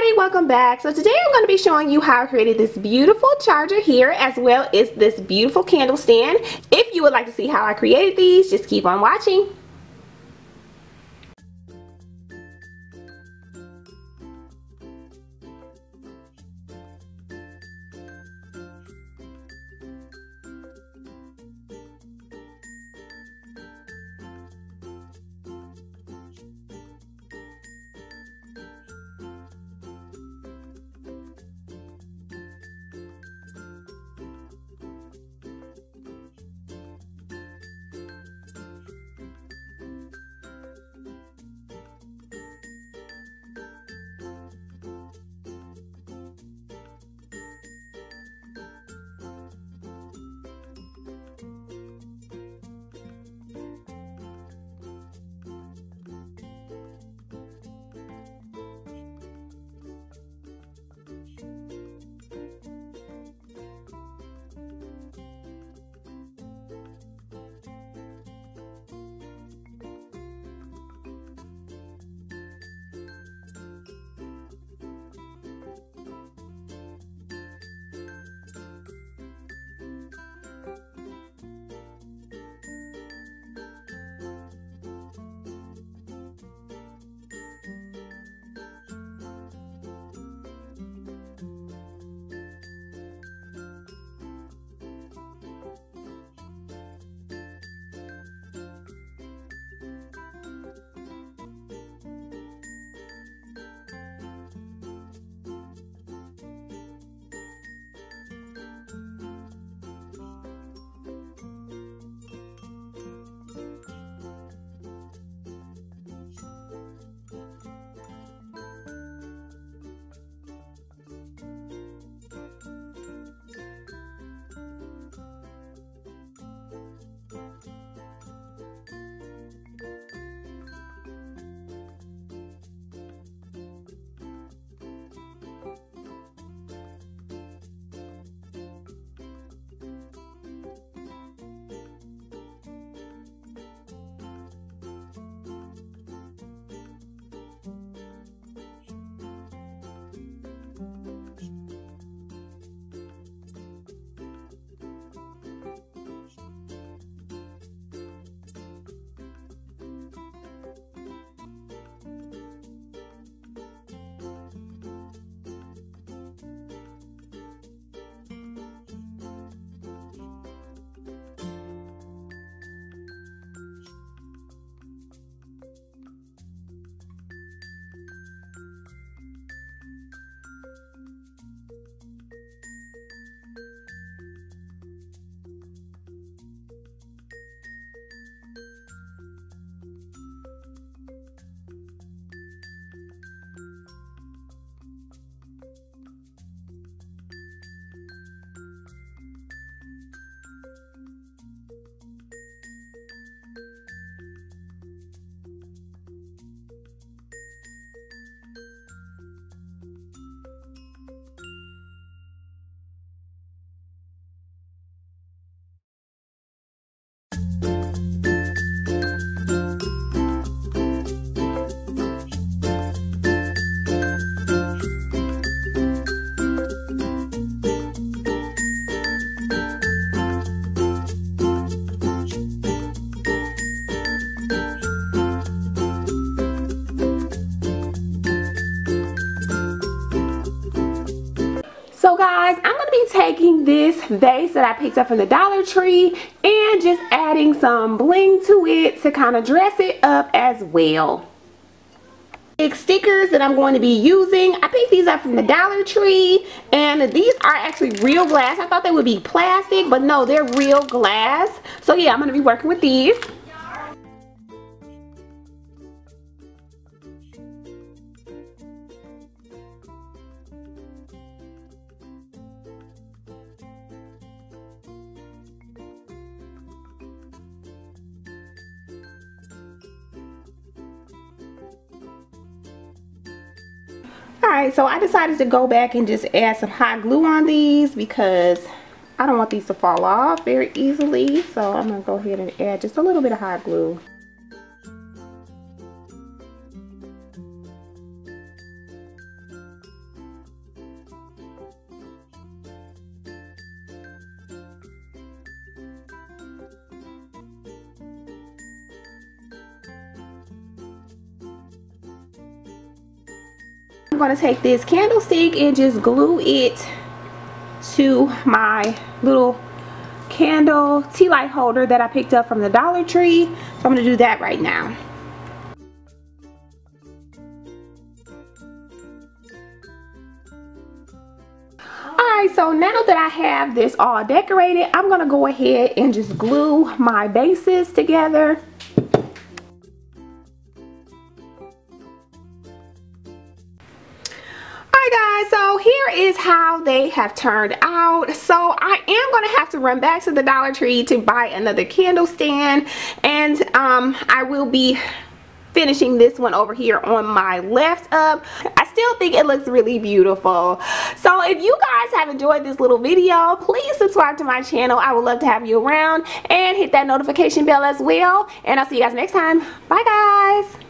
everybody, welcome back. So today I'm going to be showing you how I created this beautiful charger here, as well as this beautiful candle stand. If you would like to see how I created these, just keep on watching. So guys, I'm going to be taking this vase that I picked up from the Dollar Tree and just adding some bling to it to kind of dress it up as well. Big stickers that I'm going to be using, I picked these up from the Dollar Tree, and these are actually real glass. I thought they would be plastic, but no, they're real glass. So yeah, I'm going to be working with these. Alright, so I decided to go back and just add some hot glue on these because I don't want these to fall off very easily. So I'm going to go ahead and add just a little bit of hot glue. I'm going to take this candlestick and just glue it to my little candle tea light holder that I picked up from the Dollar Tree. So I'm going to do that right now. Alright, so now that I have this all decorated, I'm going to go ahead and just glue my bases together. Guys, so here is how they have turned out. So I am going to have to run back to the Dollar Tree to buy another candle stand, and I will be finishing this one over here on my left up. I still think it looks really beautiful. So if you guys have enjoyed this little video, please subscribe to my channel. I would love to have you around, and hit that notification bell as well, and I'll see you guys next time. Bye guys.